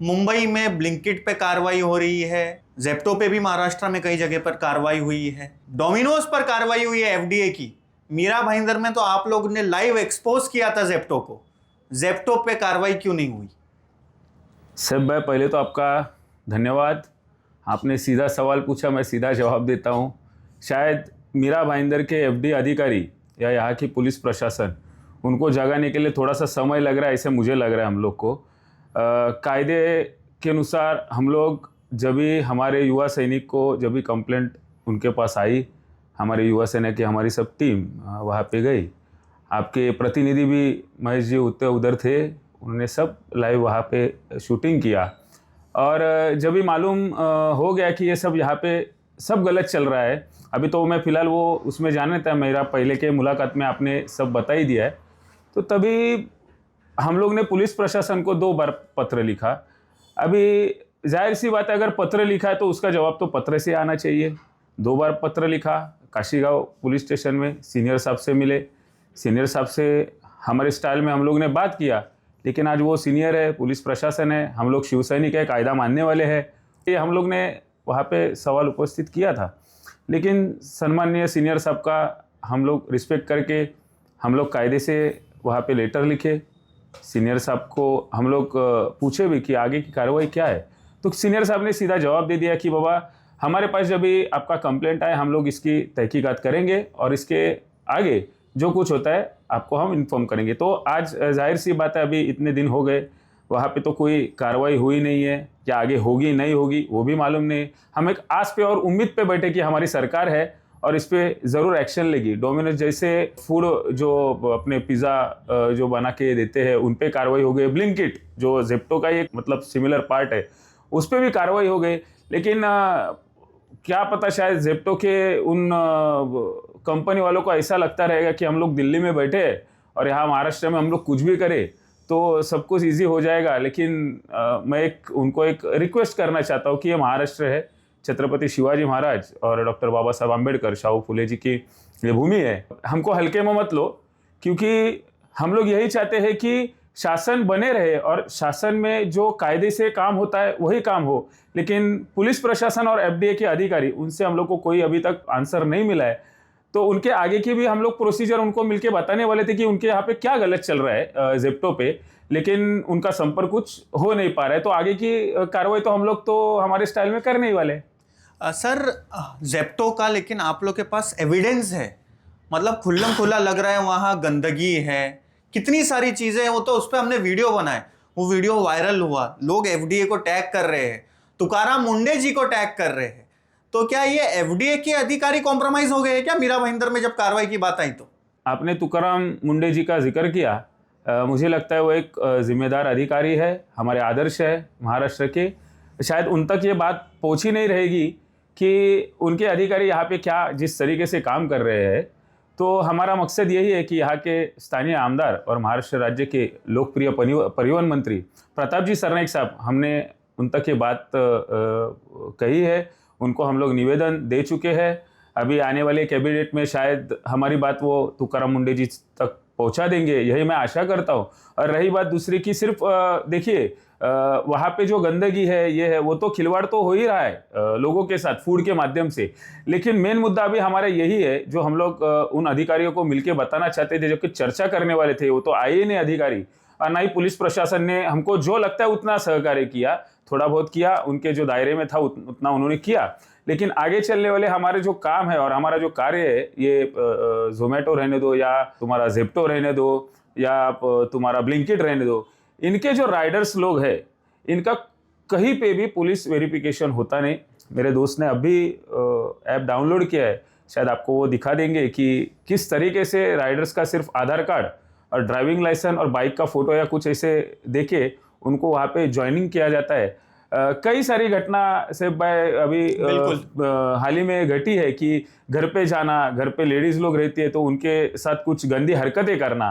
मुंबई में ब्लिंकिट पे कार्रवाई हो रही है, जेप्टो पे भी महाराष्ट्र में कई जगह पर कार्रवाई हुई है, डोमिनोज पर कार्रवाई हुई है एफडीए की। मीरा भाईंदर में तो आप लोग ने लाइव एक्सपोज किया था जेप्टो को, जेप्टो पे कार्रवाई क्यों नहीं हुई? सब भाई, पहले तो आपका धन्यवाद। आपने सीधा सवाल पूछा, मैं सीधा जवाब देता हूँ। शायद मीरा भाईंदर के एफडी अधिकारी या यहाँ की पुलिस प्रशासन, उनको जगाने के लिए थोड़ा सा समय लग रहा है, ऐसे मुझे लग रहा है हम लोग को। कायदे के अनुसार हम लोग जब भी हमारे युवा सैनिक को जब भी कंप्लेंट उनके पास आई, हमारे युवा सेना की हमारी सब टीम वहाँ पे गई। आपके प्रतिनिधि भी महेश जी उधर थे, उन्होंने सब लाइव वहाँ पे शूटिंग किया। और जब भी मालूम हो गया कि ये सब यहाँ पे सब गलत चल रहा है, अभी तो मैं फ़िलहाल वो उसमें जाने था, मेरा पहले के मुलाकात में आपने सब बता ही दिया है। तो तभी हम लोग ने पुलिस प्रशासन को 2 बार पत्र लिखा। अभी जाहिर सी बात है, अगर पत्र लिखा है तो उसका जवाब तो पत्र से आना चाहिए। 2 बार पत्र लिखा, काशीगांव पुलिस स्टेशन में सीनियर साहब से मिले, सीनियर साहब से हमारे स्टाइल में हम लोग ने बात किया। लेकिन आज वो सीनियर है, पुलिस प्रशासन है, हम लोग शिवसैनिक है, कायदा मानने वाले हैं, ये हम लोग ने वहाँ पे सवाल उपस्थित किया था। लेकिन सम्माननीय सीनियर साहब का हम लोग रिस्पेक्ट करके हम लोग कायदे से वहाँ पे लेटर लिखे। सीनियर साहब को हम लोग पूछे भी कि आगे की कार्रवाई क्या है, तो सीनियर साहब ने सीधा जवाब दे दिया कि बाबा, हमारे पास जब भी आपका कंप्लेंट आए हम लोग इसकी तहकीकात करेंगे और इसके आगे जो कुछ होता है आपको हम इन्फॉर्म करेंगे। तो आज जाहिर सी बात है, अभी इतने दिन हो गए, वहाँ पे तो कोई कार्रवाई हुई नहीं है, क्या आगे होगी नहीं होगी वो भी मालूम नहीं। हम एक आस पे और उम्मीद पे बैठे कि हमारी सरकार है और इस पर ज़रूर एक्शन लेगी। डोमिनोज जैसे फूड जो अपने पिज़्ज़ा जो बना के देते हैं उन पे कार्रवाई हो गई, ब्लिंकिट जो जेप्टो का एक मतलब सिमिलर पार्ट है उस पर भी कार्रवाई हो गई। लेकिन क्या पता, शायद जेप्टो के उन कंपनी वालों को ऐसा लगता रहेगा कि हम लोग दिल्ली में बैठे और यहाँ महाराष्ट्र में हम लोग कुछ भी करें तो सब कुछ ईजी हो जाएगा। लेकिन मैं उनको एक रिक्वेस्ट करना चाहता हूँ कि ये महाराष्ट्र है, छत्रपति शिवाजी महाराज और डॉक्टर बाबा साहब आम्बेडकर, शाहू फुले जी की ये भूमि है। हमको हल्के में मत लो, क्योंकि हम लोग यही चाहते हैं कि शासन बने रहे और शासन में जो कायदे से काम होता है वही काम हो। लेकिन पुलिस प्रशासन और एफडीए के अधिकारी, उनसे हम लोग को कोई अभी तक आंसर नहीं मिला है। तो उनके आगे की भी हम लोग प्रोसीजर उनको मिलके बताने वाले थे कि उनके यहाँ पे क्या गलत चल रहा है जेप्टो पे, लेकिन उनका संपर्क कुछ हो नहीं पा रहा है। तो आगे की कार्रवाई तो हम लोग तो हमारे स्टाइल में करने ही वाले। सर, जेप्टो का लेकिन आप लोग के पास एविडेंस है, मतलब खुल्लम खुल्ला लग रहा है, वहाँ गंदगी है, कितनी सारी चीज़ें हैं। वो तो उस पर हमने वीडियो बनाए, वो वीडियो वायरल हुआ, लोग एफडीए को टैग कर रहे हैं, तुकाराम मुंडे जी को टैग कर रहे हैं। तो क्या ये एफडीए के अधिकारी कॉम्प्रोमाइज हो गए हैं क्या मीरा भाईंदर में जब कार्रवाई की बात आई? तो आपने तुकाराम मुंडे जी का जिक्र किया, मुझे लगता है वो एक जिम्मेदार अधिकारी है, हमारे आदर्श है महाराष्ट्र के। शायद उन तक ये बात पहुंची नहीं रहेगी कि उनके अधिकारी यहाँ पे क्या जिस तरीके से काम कर रहे हैं। तो हमारा मकसद यही है कि यहाँ के स्थानीय आमदार और महाराष्ट्र राज्य के लोकप्रिय परिवहन मंत्री प्रताप जी सरनाईक साहब, हमने उन तक ये बात कही है, उनको हम लोग निवेदन दे चुके हैं। अभी आने वाले कैबिनेट में शायद हमारी बात वो तुकाराम मुंडे जी तक पहुंचा देंगे, यही मैं आशा करता हूं। और रही बात दूसरी की, सिर्फ देखिए वहाँ पे जो गंदगी है ये है, वो तो खिलवाड़ तो हो ही रहा है लोगों के साथ फूड के माध्यम से। लेकिन मेन मुद्दा अभी हमारा यही है जो हम लोग उन अधिकारियों को मिलकर बताना चाहते थे, जो कि चर्चा करने वाले थे, वो तो आए ही नहीं अधिकारी। और ना ही पुलिस प्रशासन ने हमको जो लगता है उतना सहकार्य किया, थोड़ा बहुत किया, उनके जो दायरे में था उतना उन्होंने किया। लेकिन आगे चलने वाले हमारे जो काम है और हमारा जो कार्य है, ये जोमेटो रहने दो या तुम्हारा जेप्टो रहने दो या आप तुम्हारा ब्लिंकिट रहने दो, इनके जो राइडर्स लोग हैं इनका कहीं पे भी पुलिस वेरिफिकेशन होता नहीं। मेरे दोस्त ने अभी ऐप डाउनलोड किया है, शायद आपको वो दिखा देंगे कि किस तरीके से राइडर्स का सिर्फ आधार कार्ड और ड्राइविंग लाइसेंस और बाइक का फोटो या कुछ ऐसे देके उनको वहाँ पे ज्वाइनिंग किया जाता है। कई सारी घटना से अभी हाल ही में घटी है कि घर पे जाना, घर पे लेडीज लोग रहती है तो उनके साथ कुछ गंदी हरकतें करना,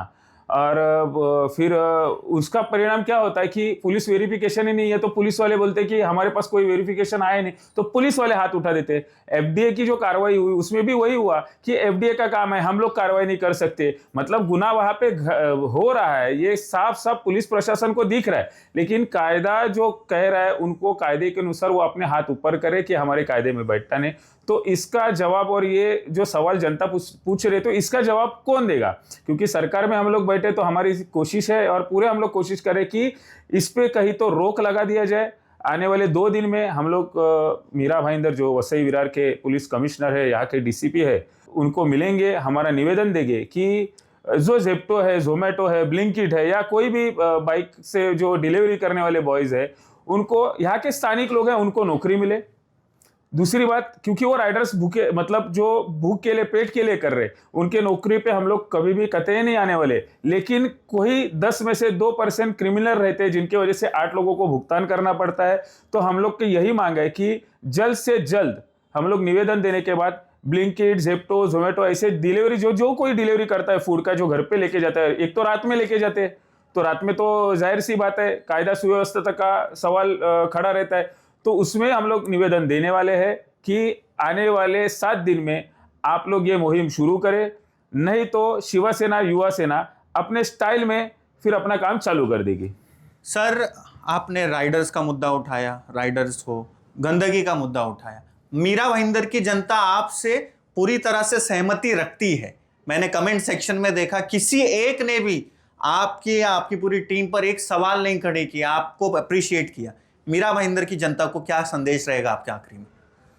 और फिर उसका परिणाम क्या होता है कि पुलिस वेरिफिकेशन ही नहीं है, तो पुलिस वाले बोलते हैं कि हमारे पास कोई वेरिफिकेशन आया नहीं, तो पुलिस वाले हाथ उठा देते हैं। एफडीए की जो कार्रवाई हुई उसमें भी वही हुआ कि एफडीए का काम है, हम लोग कार्रवाई नहीं कर सकते। मतलब गुनाह वहां पे हो रहा है, ये साफ साफ पुलिस प्रशासन को दिख रहा है, लेकिन कायदा जो कह रहा है उनको कायदे के अनुसार वो अपने हाथ ऊपर करे कि हमारे कायदे में बैठता नहीं। तो इसका जवाब, और ये जो सवाल जनता पूछ रहे, तो इसका जवाब कौन देगा? क्योंकि सरकार में हम लोग बैठे, तो हमारी कोशिश है और पूरे हम लोग कोशिश करें कि इस पे कहीं तो रोक लगा दिया जाए। आने वाले 2 दिन में हम लोग मीरा भाईंदर जो वसई विरार के पुलिस कमिश्नर है, यहाँ के डीसीपी है, उनको मिलेंगे, हमारा निवेदन देंगे कि जो जेप्टो है, जोमेटो है, ब्लिंकिट है, या कोई भी बाइक से जो डिलीवरी करने वाले बॉयज है, उनको, यहाँ के स्थानिक लोग हैं, उनको नौकरी मिले। दूसरी बात, क्योंकि वो राइडर्स भूखे, मतलब जो भूख के लिए, पेट के लिए कर रहे, उनके नौकरी पे हम लोग कभी भी कतई नहीं आने वाले। लेकिन कोई 10 में से 2% क्रिमिनल रहते हैं जिनकी वजह से 8 लोगों को भुगतान करना पड़ता है। तो हम लोग की यही मांग है कि जल्द से जल्द हम लोग निवेदन देने के बाद ब्लिंकिट, जेप्टो, जोमेटो ऐसे डिलीवरी, जो कोई डिलीवरी करता है फूड का, जो घर पे लेके जाता है, एक तो रात में लेके जाते हैं, तो रात में तो जाहिर सी बात है कायदा सुव्यवस्था का सवाल खड़ा रहता है। तो उसमें हम लोग निवेदन देने वाले हैं कि आने वाले 7 दिन में आप लोग ये मुहिम शुरू करें, नहीं तो शिवसेना, युवा सेना अपने स्टाइल में फिर अपना काम चालू कर देगी। सर, आपने राइडर्स का मुद्दा उठाया, राइडर्स को गंदगी का मुद्दा उठाया। मीरा भाईंदर की जनता आपसे पूरी तरह से सहमति रखती है। मैंने कमेंट सेक्शन में देखा, किसी एक ने भी आपकी या आपकी पूरी टीम पर एक सवाल नहीं खड़े किया, आपको अप्रिशिएट किया। मीरा भाईंदर की जनता को क्या संदेश रहेगा आपके आखिरी में?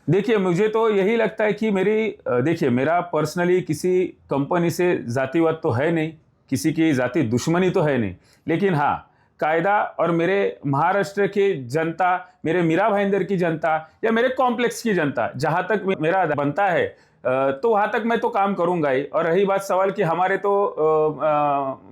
देखिए, मुझे तो यही लगता है कि देखिए, मेरा पर्सनली किसी कंपनी से जातिवाद तो है नहीं, किसी की जाति दुश्मनी तो है नहीं, लेकिन हाँ, कायदा और मेरे महाराष्ट्र की जनता, मेरे मीरा भाईंदर की जनता या मेरे कॉम्प्लेक्स की जनता, जहां तक मेरा बनता है तो वहां तक मैं तो काम करूंगा ही। और रही बात सवाल कि हमारे तो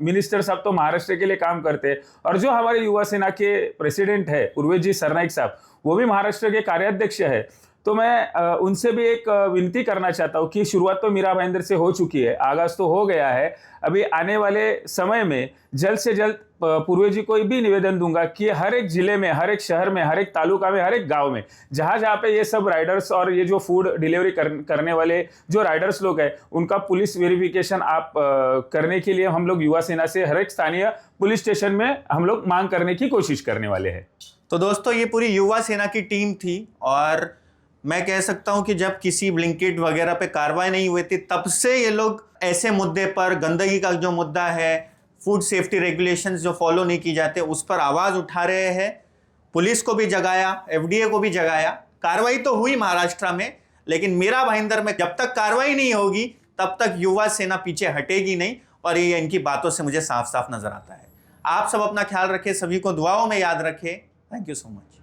मिनिस्टर साहब तो महाराष्ट्र के लिए काम करते हैं, और जो हमारे युवा सेना के प्रेसिडेंट है उर्वेश जी सरनाईक साहब, वो भी महाराष्ट्र के कार्याध्यक्ष है। तो मैं उनसे भी एक विनती करना चाहता हूँ कि शुरुआत तो मीरा भाईंदर से हो चुकी है, आगाज तो हो गया है, अभी आने वाले समय में जल्द से जल्द पूर्वे जी को भी निवेदन दूंगा कि हर एक जिले में, हर एक शहर में, हर एक तालुका में, हर एक गांव में, जहां जहां पे ये सब राइडर्स और ये जो फूड डिलीवरी करने वाले जो राइडर्स लोग हैं, उनका पुलिस वेरिफिकेशन आप करने के लिए हम लोग युवा सेना से हर एक स्थानीय पुलिस स्टेशन में हम लोग मांग करने की कोशिश करने वाले हैं। तो दोस्तों, ये पूरी युवा सेना की टीम थी, और मैं कह सकता हूं कि जब किसी ब्लिंकिट वगैरह पे कार्रवाई नहीं हुई थी, तब से ये लोग ऐसे मुद्दे पर, गंदगी का जो मुद्दा है, फूड सेफ्टी रेगुलेशंस जो फॉलो नहीं की जाते, उस पर आवाज़ उठा रहे हैं। पुलिस को भी जगाया, एफडीए को भी जगाया। कार्रवाई तो हुई महाराष्ट्र में, लेकिन मीरा भाईंदर में जब तक कार्रवाई नहीं होगी तब तक युवा सेना पीछे हटेगी नहीं, और ये इनकी बातों से मुझे साफ साफ नजर आता है। आप सब अपना ख्याल रखें, सभी को दुआओं में याद रखें। Thank you so much.